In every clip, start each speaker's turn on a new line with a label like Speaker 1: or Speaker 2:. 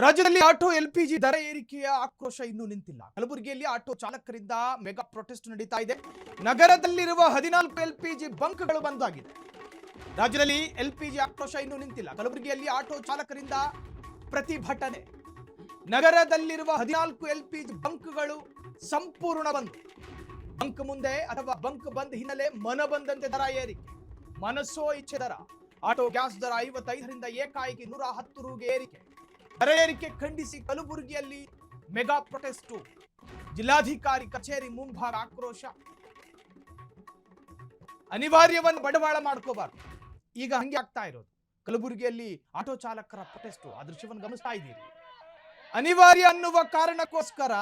Speaker 1: ರಾಜ್ಯದಲ್ಲಿ auto LPG ದರ ಏರಿಕೆಯ ಆಕ್ರೋಶ ಇನ್ನೂ ನಿಂತಿಲ್ಲ. ಕಲಬುರಗಿಯಲ್ಲಿ ಆಟೋ ಚಾಲಕರಿಂದ ಮೆಗಾ ಪ್ರೊಟೆಸ್ಟ್ ನಡೀತಾ ಇದೆ. ನಗರದಲ್ಲಿರುವ 14 ಎಲ್ಪಿಜಿ ಬಂಕ್ಗಳು ಬಂದ್ ಆಗಿದೆ. ರಾಜ್ಯದಲ್ಲಿ ಎಲ್ಪಿಜಿ ಆಕ್ರೋಶ ಇನ್ನೂ ನಿಂತಿಲ್ಲ. ಕಲಬುರಗಿಯಲ್ಲಿ ಆಟೋ ಚಾಲಕರಿಂದ ಪ್ರತಿಭಟನೆ. ನಗರದಲ್ಲಿರುವ 14 ಎಲ್ಪಿಜಿ ಬಂಕ್ಗಳು ಸಂಪೂರ್ಣ ಬಂದ್. ಬಂಕ್ ಮುಂದೆ ಅಥವಾ ಬಂಕ್ ಬಂದ್ ಹಿನ್ನೆಲೆ ಮನ ಬಂದಂತೆ ದರ ಏರಿಕೆ. ಮನಸ್ಸೋ ಇಚ್ಛೆ ದರ. ಆಟೋ ಗ್ಯಾಸ್ ದರ 55ರಿಂದ ಏಕಾಏಕಿ 110 ರೂಗೆ ಏರಿಕೆ. ದರ ಏರಿಕೆ ಖಂಡಿಸಿ ಕಲಬುರಗಿಯಲ್ಲಿ ಮೆಗಾ ಪ್ರೊಟೆಸ್ಟ್. ಜಿಲ್ಲಾಧಿಕಾರಿ ಕಚೇರಿ ಮುಂಭಾಗ ಆಕ್ರೋಶ. ಅನಿವಾರ್ಯವನ್ನು ಬಂಡವಾಳ ಮಾಡ್ಕೋಬಾರ್ದು. ಈಗ ಹಂಗೆ ಆಗ್ತಾ ಇರೋದು. ಕಲಬುರಗಿಯಲ್ಲಿ ಆಟೋ ಚಾಲಕರ ಪ್ರೊಟೆಸ್ಟ್. ಆ ದೃಶ್ಯವನ್ನು ಗಮನಿಸ್ತಾ ಇದ್ದೀರಿ. ಅನಿವಾರ್ಯ ಅನ್ನುವ ಕಾರಣಕ್ಕೋಸ್ಕರ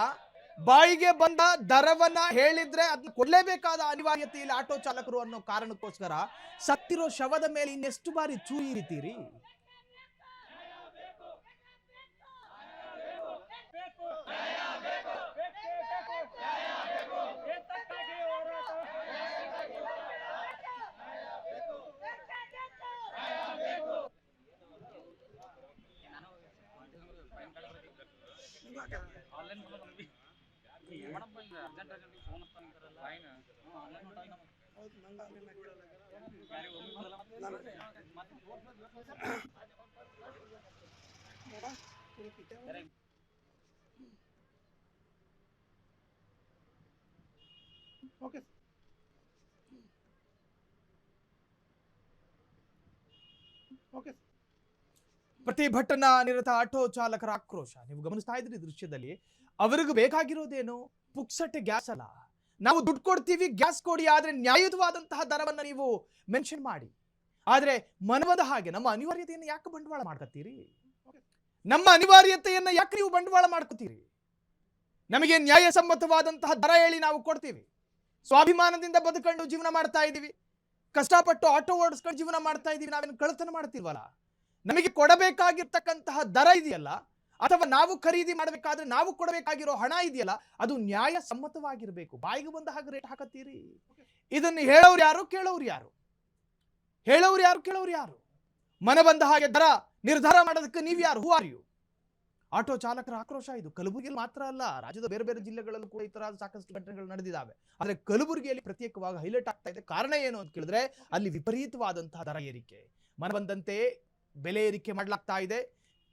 Speaker 1: ಬಾಯಿಗೆ ಬಂದ ದರವನ್ನ ಹೇಳಿದ್ರೆ ಅದನ್ನ ಕೊಡ್ಲೇಬೇಕಾದ ಅನಿವಾರ್ಯತೆಯಲ್ಲಿ ಆಟೋ ಚಾಲಕರು ಅನ್ನೋ ಕಾರಣಕ್ಕೋಸ್ಕರ ಸತ್ತಿರೋ ಶವದ ಮೇಲೆ ಇನ್ನೆಷ್ಟು ಬಾರಿ ಚೂ ಇರಿತೀರಿ? ಓಕೆ, ಪ್ರತಿಭಟನಾ ನಿರತ ಆಟೋ ಚಾಲಕರ ಆಕ್ರೋಶ ನೀವು ಗಮನಿಸ್ತಾ ಇದ್ರಿ ದೃಶ್ಯದಲ್ಲಿ. ಅವರಿಗೂ ಬೇಕಾಗಿರೋದೇನು? ಪುಕ್ಸಟ್ಟೆ ಗ್ಯಾಸ್ ಅಲ್ಲ, ನಾವು ದುಡ್ಡು ಕೊಡ್ತೀವಿ ಗ್ಯಾಸ್ ಕೊಡಿ, ಆದ್ರೆ ನ್ಯಾಯಯುತವಾದಂತಹ ದರವನ್ನ ನೀವು ಮೆನ್ಷನ್ ಮಾಡಿ. ಆದ್ರೆ ಮನವದ ಹಾಗೆ ನಮ್ಮ ಅನಿವಾರ್ಯತೆಯನ್ನು ಯಾಕೆ ಬಂಡವಾಳ ಮಾಡ್ಕೊತೀರಿ? ನಮ್ಮ ಅನಿವಾರ್ಯತೆಯನ್ನ ಯಾಕೆ ನೀವು ಬಂಡವಾಳ ಮಾಡ್ಕೋತೀರಿ? ನಮಗೆ ನ್ಯಾಯಸಮ್ಮತವಾದಂತಹ ದರ ಹೇಳಿ ನಾವು ಕೊಡ್ತೀವಿ. ಸ್ವಾಭಿಮಾನದಿಂದ ಬದುಕೊಂಡು ಜೀವನ ಮಾಡ್ತಾ ಇದ್ದೀವಿ. ಕಷ್ಟಪಟ್ಟು ಆಟೋ ಓಡಿಸ್ಕೊಂಡು ಜೀವನ ಮಾಡ್ತಾ ಇದ್ದೀವಿ. ನಾವೇನು ಕಳ್ಳತನ ಮಾಡ್ತೀವಲ್ಲ? ನಮಗೆ ಕೊಡಬೇಕಾಗಿರ್ತಕ್ಕಂತಹ ದರ ಇದೆಯಲ್ಲ, ಅಥವಾ ನಾವು ಖರೀದಿ ಮಾಡಬೇಕಾದ್ರೆ ನಾವು ಕೊಡಬೇಕಾಗಿರೋ ಹಣ ಇದೆಯಲ್ಲ, ಅದು ನ್ಯಾಯ ಸಮ್ಮತವಾಗಿರ್ಬೇಕು. ಬಾಯಿಗೆ ಬಂದ ಹಾಗೆ ರೇಟ್ ಹಾಕತ್ತೀರಿ. ಇದನ್ನು ಹೇಳೋರು ಯಾರು, ಕೇಳೋರು ಯಾರು? ಹೇಳೋರು ಯಾರು, ಕೇಳೋರು ಯಾರು? ಮನ ಬಂದ ಹಾಗೆ ದರ ನಿರ್ಧಾರ ಮಾಡೋದಕ್ಕೆ ನೀವು ಯಾರು? Who are you? ಆಟೋ ಚಾಲಕರ ಆಕ್ರೋಶ ಇದು. ಕಲಬುರಗಿಯಲ್ಲಿ ಮಾತ್ರ ಅಲ್ಲ, ರಾಜ್ಯದ ಬೇರೆ ಬೇರೆ ಜಿಲ್ಲೆಗಳಲ್ಲೂ ಕೂಡ ಈ ತರ ಸಾಕಷ್ಟು ಘಟನೆಗಳು ನಡೆದಿದ್ದಾವೆ. ಆದ್ರೆ ಕಲಬುರಗಿಯಲ್ಲಿ ಪ್ರತ್ಯೇಕವಾಗಿ ಹೈಲೈಟ್ ಆಗ್ತಾ ಇದೆ. ಕಾರಣ ಏನು ಅಂತ ಕೇಳಿದ್ರೆ, ಅಲ್ಲಿ ವಿಪರೀತವಾದಂತಹ ದರ ಏರಿಕೆ. ಮನ ಬಂದಂತೆ ಬೆಲೆ ಏರಿಕೆ ಮಾಡಲಾಗ್ತಾ ಇದೆ.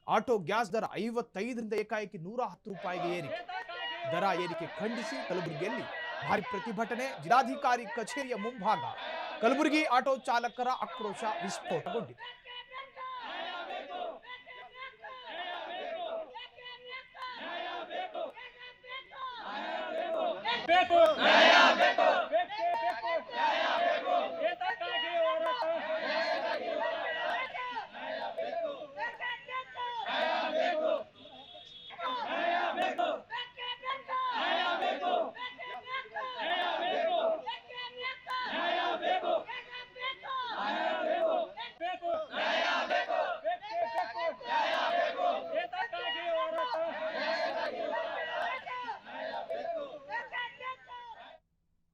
Speaker 1: ಆಟೋ ಗ್ಯಾಸ್ ದರ 55ರಿಂದ ಏಕಾಏಕಿ 110 ರೂಪಾಯಿಗೆ ಏರಿಕೆ. ದರ ಏರಿಕೆ ಖಂಡಿಸಿ ಕಲಬುರಗಿಯಲ್ಲಿ ಭಾರಿ ಪ್ರತಿಭಟನೆ. ಜಿಲ್ಲಾಧಿಕಾರಿ ಕಚೇರಿಯ ಮುಂಭಾಗ ಕಲಬುರಗಿ ಆಟೋ ಚಾಲಕರ ಆಕ್ರೋಶ ವಿಸ್ಫೋಟಗೊಂಡಿದೆ.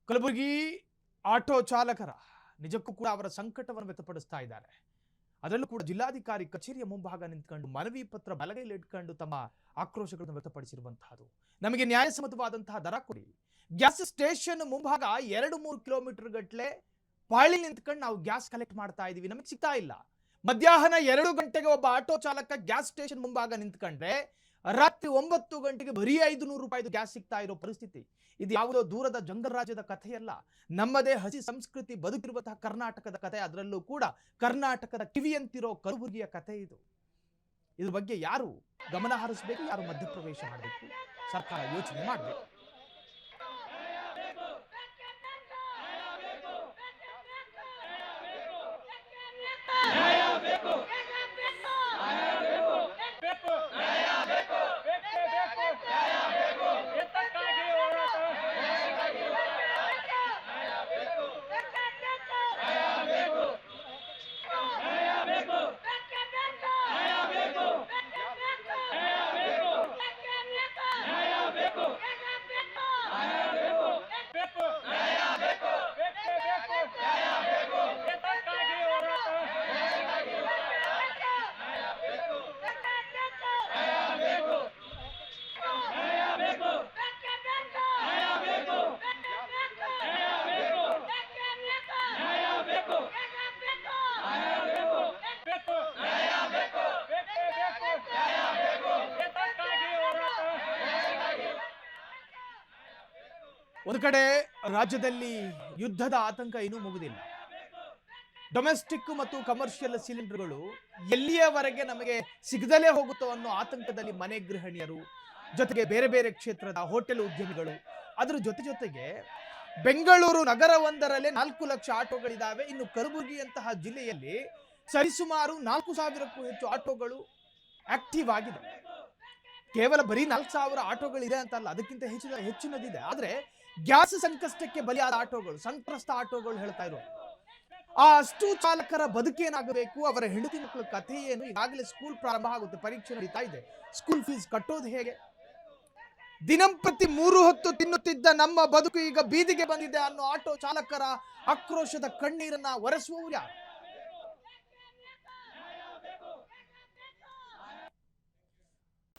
Speaker 1: ಕಲಬುರಗಿ ಆಟೋ ಚಾಲಕರ ನಿಜಕ್ಕೂ ಕೂಡ ಅವರ ಸಂಕಟವನ್ನು ವ್ಯಕ್ತಪಡಿಸ್ತಾ ಇದ್ದಾರೆ. ಅದರಲ್ಲೂ ಕೂಡ ಜಿಲ್ಲಾಧಿಕಾರಿ ಕಚೇರಿಯ ಮುಂಭಾಗ ನಿಂತ್ಕೊಂಡು ಮನವಿ ಪತ್ರ ಬಲಗೈಲಿ ಇಟ್ಕೊಂಡು ತಮ್ಮ ಆಕ್ರೋಶಗಳನ್ನು ವ್ಯಕ್ತಪಡಿಸಿರುವಂತಹದ್ದು. ನಮಗೆ ನ್ಯಾಯಸಮ್ಮತವಾದಂತಹ ದರ ಕೊಡಿ. ಗ್ಯಾಸ್ ಸ್ಟೇಷನ್ ಮುಂಭಾಗ 2-3 ಕಿಲೋಮೀಟರ್ ಗಟ್ಟಲೆ ಪಾಳಿ ನಿಂತ್ಕೊಂಡು ನಾವು ಗ್ಯಾಸ್ ಕಲೆಕ್ಟ್ ಮಾಡ್ತಾ ಇದೀವಿ, ನಮಗೆ ಸಿಗ್ತಾ ಇಲ್ಲ. ಮಧ್ಯಾಹ್ನ 2 ಗಂಟೆಗೆ ಒಬ್ಬ ಆಟೋ ಚಾಲಕ ಗ್ಯಾಸ್ ಸ್ಟೇಷನ್ ಮುಂಭಾಗ ನಿಂತ್ಕೊಂಡ್ರೆ ರಾತ್ರಿ 9 ಗಂಟೆಗೆ ಬರೀ 500 ರೂಪಾಯಿದು ಗ್ಯಾಸ್ ಸಿಗ್ತಾ ಇರೋ ಪರಿಸ್ಥಿತಿ. ಇದು ಯಾವುದೋ ದೂರದ ಜಂಗಲ್ ರಾಜ್ಯದ ಕಥೆಯಲ್ಲ, ನಮ್ಮದೇ ಹಸಿ ಸಂಸ್ಕೃತಿ ಬದುಕಿರುವಂತಹ ಕರ್ನಾಟಕದ ಕಥೆ. ಅದರಲ್ಲೂ ಕೂಡ ಕರ್ನಾಟಕದ ಕಿವಿಯಂತಿರೋ ಕಲಬುರಗಿಯ ಕಥೆ ಇದು. ಇದ್ರ ಬಗ್ಗೆ ಯಾರು ಗಮನ ಹರಿಸಬೇಕು, ಯಾರು ಮಧ್ಯಪ್ರವೇಶ ಮಾಡಬೇಕು? ಸರ್ಕಾರ ಯೋಚನೆ ಮಾಡಬೇಕು. ಒಂದು ಕಡೆ ರಾಜ್ಯದಲ್ಲಿ ಯುದ್ಧದ ಆತಂಕ ಇನ್ನೂ ಮುಗಿದಿಲ್ಲ. ಡೊಮೆಸ್ಟಿಕ್ ಮತ್ತು ಕಮರ್ಷಿಯಲ್ ಸಿಲಿಂಡರ್ಗಳು ಎಲ್ಲಿಯವರೆಗೆ ನಮಗೆ ಸಿಗದಲೇ ಹೋಗುತ್ತೋ ಅನ್ನೋ ಆತಂಕದಲ್ಲಿ ಮನೆ ಗೃಹಿಣಿಯರು, ಜೊತೆಗೆ ಬೇರೆ ಬೇರೆ ಕ್ಷೇತ್ರದ ಹೋಟೆಲ್ ಉದ್ಯಮಿಗಳು, ಅದರ ಜೊತೆಗೆ ಬೆಂಗಳೂರು ನಗರವೊಂದರಲ್ಲೇ 4 ಲಕ್ಷ ಆಟೋಗಳಿದ್ದಾವೆ. ಇನ್ನು ಕಲಬುರಗಿಯಂತಹ ಜಿಲ್ಲೆಯಲ್ಲಿ ಸರಿಸುಮಾರು 4,000ಕ್ಕೂ ಹೆಚ್ಚು ಆಟೋಗಳು ಆಕ್ಟಿವ್ ಆಗಿದೆ. ಕೇವಲ ಬರೀ 4,000 ಆಟೋಗಳಿದೆ ಅಂತಲ್ಲ, ಅದಕ್ಕಿಂತ ಹೆಚ್ಚಿನದಿದೆ. ಆದ್ರೆ ಗ್ಯಾಸ್ ಸಂಕಷ್ಟಕ್ಕೆ ಬಲಿಯಾದ ಆಟೋಗಳು, ಸಂತ್ರಸ್ತ ಆಟೋಗಳು ಹೇಳ್ತಾ ಇರೋ ಆ ಅಷ್ಟು ಚಾಲಕರ ಬದುಕೇನಾಗಬೇಕು, ಅವರ ಹೆಂಡತಿ ಮಕ್ಕಳ ಕಥೆ ಏನು? ಈಗಾಗಲೇ ಸ್ಕೂಲ್ ಪ್ರಾರಂಭ ಆಗುತ್ತೆ, ಪರೀಕ್ಷೆ ನಡೀತಾ ಇದೆ. ಸ್ಕೂಲ್ ಫೀಸ್ ಕಟ್ಟೋದು ಹೇಗೆ? ದಿನಂಪ್ರತಿ 3 ಹೊತ್ತು ತಿನ್ನುತ್ತಿದ್ದ ನಮ್ಮ ಬದುಕು ಈಗ ಬೀದಿಗೆ ಬಂದಿದೆ ಅನ್ನೋ ಆಟೋ ಚಾಲಕರ ಆಕ್ರೋಶದ ಕಣ್ಣೀರನ್ನ ಒರೆಸುವವರು ಯಾರು?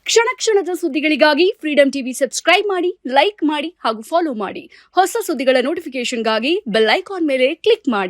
Speaker 2: ಕ್ಷಣ ಕ್ಷಣದ ಸುದ್ದಿಗಳಿಗಾಗಿ ಫ್ರೀಡಂ ಟಿವಿ ಸಬ್ಸ್ಕ್ರೈಬ್ ಮಾಡಿ, ಲೈಕ್ ಮಾಡಿ ಹಾಗೂ ಫಾಲೋ ಮಾಡಿ. ಹೊಸ ಸುದ್ದಿಗಳ ನೋಟಿಫಿಕೇಶನ್ಗಾಗಿ ಬೆಲ್ ಐಕಾನ್ ಮೇಲೆ ಕ್ಲಿಕ್ ಮಾಡಿ.